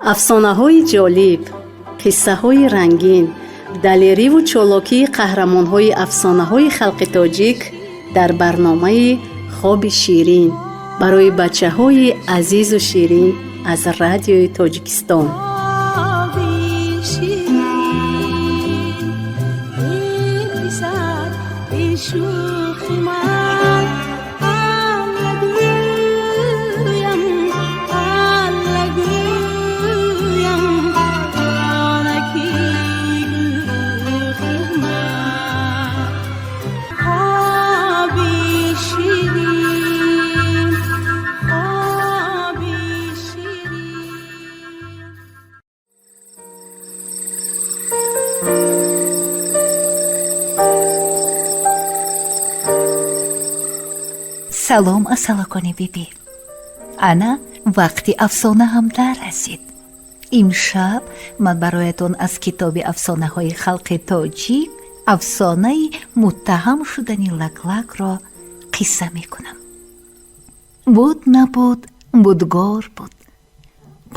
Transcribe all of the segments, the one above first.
افسانه‌های جالب، قصه‌های رنگین، دلیری و چالاکی قهرمان‌های افسانه‌های خلق تاجیک در برنامه خواب شیرین برای بچه‌های عزیز و شیرین از رادیوی تاجیکستان. салом асалакони бибӣ. ана вақти афсона ҳам дар расид. имшаб ман бароятон аз китоби афсонаҳои халқи тоҷик афсонаи муттаҳам шудани лаклакро қисса мекунам. буд набуд будгор буд,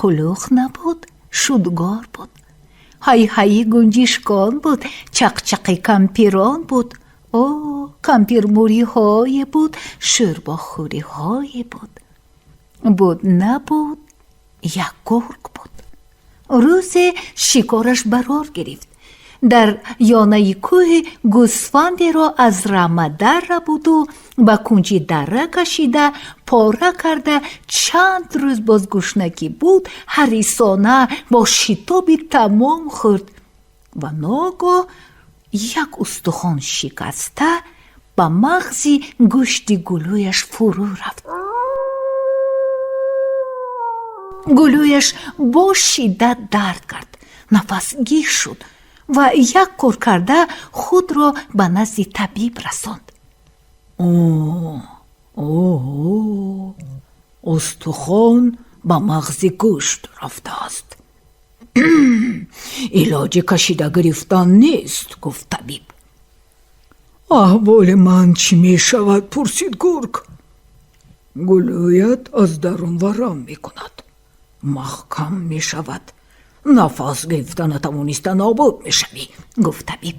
қулуқ набуд шудгор буд, ҳайҳаи гунҷишкон буд, чақчақи кампирон буд. о кампирмуриҳое буд, шӯрбохӯриҳое буд. буд набуд як гург буд. рӯзе шикораш барор гирифт. дар ёнаи кӯҳ гӯсфандеро аз рама дарра буду ба кунҷи дарра кашида пора карда чанд рӯз боз гушнакӣ буд, ҳарисона бо шитоби тамом хӯрд ва ногоҳ як устухон шикаста ба мағзи гӯшти гулӯяш фурӯ рафт. гулӯяш бо шиддат дард кард, нафасгир шуд ва як кор карда худро ба назди табиб расонд. устухон ба мағзи гӯшт рафтааст. илоҷи кашида гирифтан нест, гуфт табиб. аҳволи ман чӣ мешавад? пурсид гург. гулӯят аз дарун варам мекунад, маҳкам мешавад, нафас гирифта натавониста нобуд мешавӣ, гуфт табиб.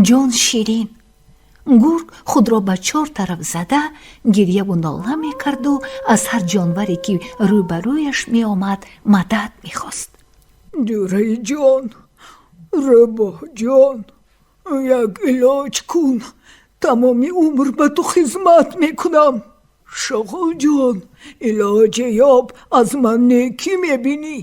ҷон ширин. гург худро ба чор тараф зада гирьяву нола мекарду аз ҳар ҷонваре ки рӯбарӯяш меомад мадад мехост. ҷураи ҷон, рӯбоҳ ҷон, як илоҷ кун, тамоми умр ба ту хизмат мекунам. шоғол ҷон, илоҷе ёб, аз ман некӣ мебинӣ.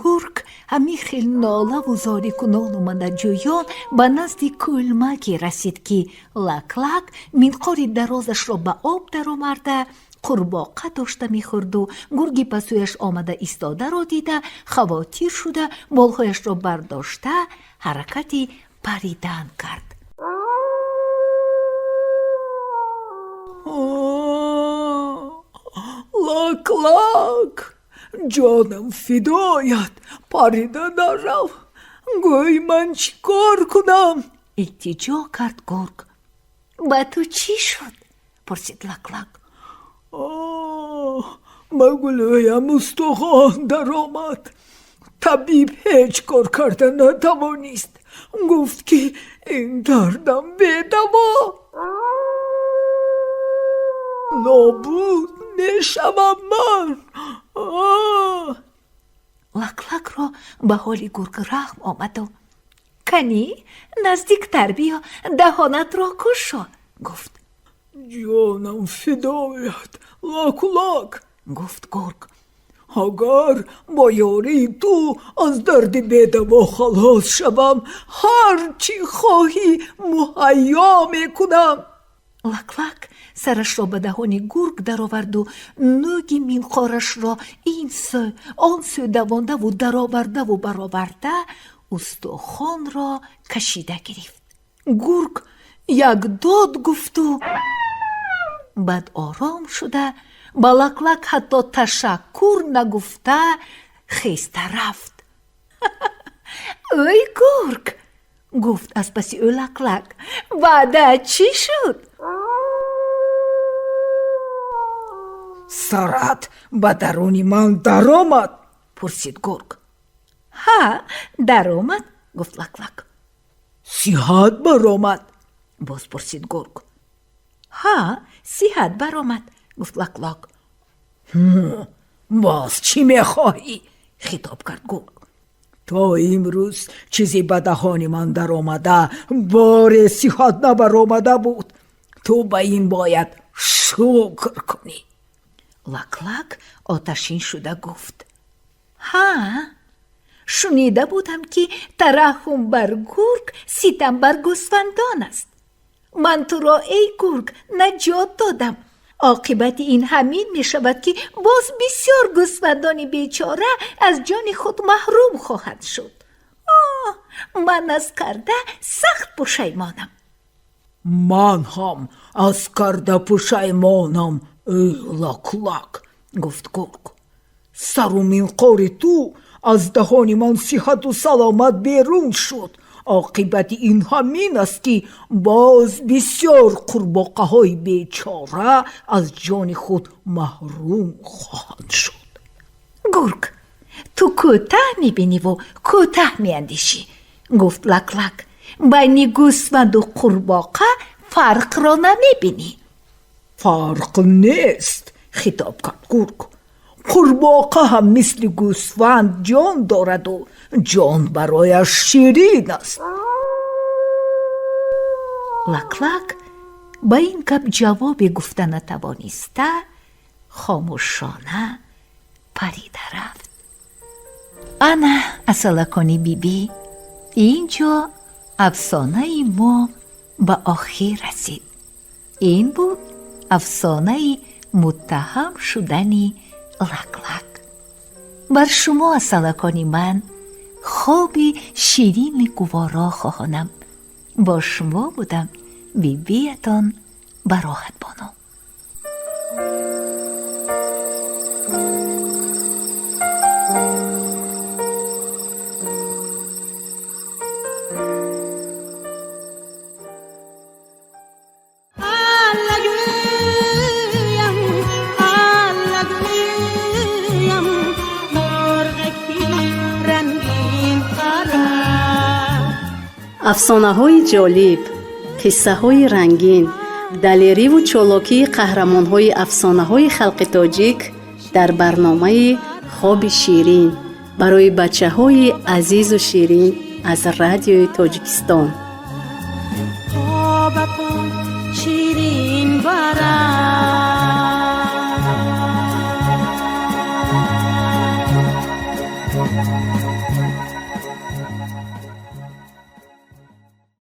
гург ҳамин хел нолаву зорикунон омадаҷӯён ба назди кӯлмаке расид ки лаклак минқори дарозашро ба об дароварда қурбоқа дошта мехӯрду. гурги пасӯяш омада истодаро дида хавотир шуда болҳояшро бардошта ҳаракати паридан кард. лаклак, ҷонам фидоят, парида нарав, гӯй ман чӣ кор кунам? илтиҷо кард гург. ба ту чӣ шуд? пурсид лаклак. ба гулӯям устухон даромад. табиб ҳеҷ кор карда натавонист. гуфт ки ин дардам бедаво. нобуд мешавам ман. лаклакро ба ҳоли гург раҳм омаду канӣ наздиктар биё, даҳонатро кушо, гуфт. ҷонам фидоят, лаклак, гуфт гург. агар бо ёрии ту аз дарди бедаво халос шавам, ҳар чӣ хоҳӣ муҳайё мекунам. лаклак сарашро ба даҳони гург дароварду нӯги минқорашро ин сӯ он сӯ давондаву даровардаву бароварда устухонро кашида гирифт. гург як дод гуфту баъд ором шуда ба лаклак ҳатто ташаккур нагуфта хеста рафт. ӯй гург, гуфт аз паси ӯ лаклак, баъда чӣ шуд? پسرت به درون من در آمد؟ پرسید گرگ. ها، در آمد، گفت لک لک. صحت برآمد؟ باز پرسید گرگ. ها، صحت برآمد، گفت لک لک. باز چی میخواهی؟ خطاب کرد گرگ. تا امروز چیزی به دهان من در آمده بار صحت نبرآمده بود. تو به این باید شکر کنی. لک لک آتشین شده گفت. ها، شنیده بودم که ترحم بر گرگ ستم بر گوسفندان است. من تو را ای گرگ نجات دادم. عاقبت این همین می شود که باز بسیار گوسفندان بیچاره از جان خود محروم خواهد شد. من از کرده سخت پشیمانم. من هم از کرده پشیمانم ای لک لک، گفت گرگ. سرومین قار تو از دهان من صحت و سلامت بیرون شد. عاقبت این همین است که باز بسیار قورباغه های بیچاره از جان خود محروم خواهند شد. گرگ، تو کوتاه میبینی و کوتاه میاندیشی، گفت لک لک. بین گوسفند و قورباغه فرق را نمیبینی. فرق نیست، خطاب کرد گرگ. قورباغه هم مثل گوسفند جان دارد و جان برایش شیرین است. لک لک با این گپ جواب گفتن نتوانسته خاموشانه پریده رفت. انا اصلکانی بیبی، اینجا افسانه ما به آخر رسید. این بود افسانه متهم شدنی لک لک. بر شما اصلکانی من خوابی شیرین گوارا خواهانم. با شما بودم بیبیتان براحت بانو. افسانه‌های جالب، قصه‌های رنگین، دلیری و چالاکی قهرمان‌های افسانه‌های خلق تاجیک در برنامه خواب شیرین برای بچه‌های عزیز و شیرین از رادیوی تاجیکستان. شیرین برام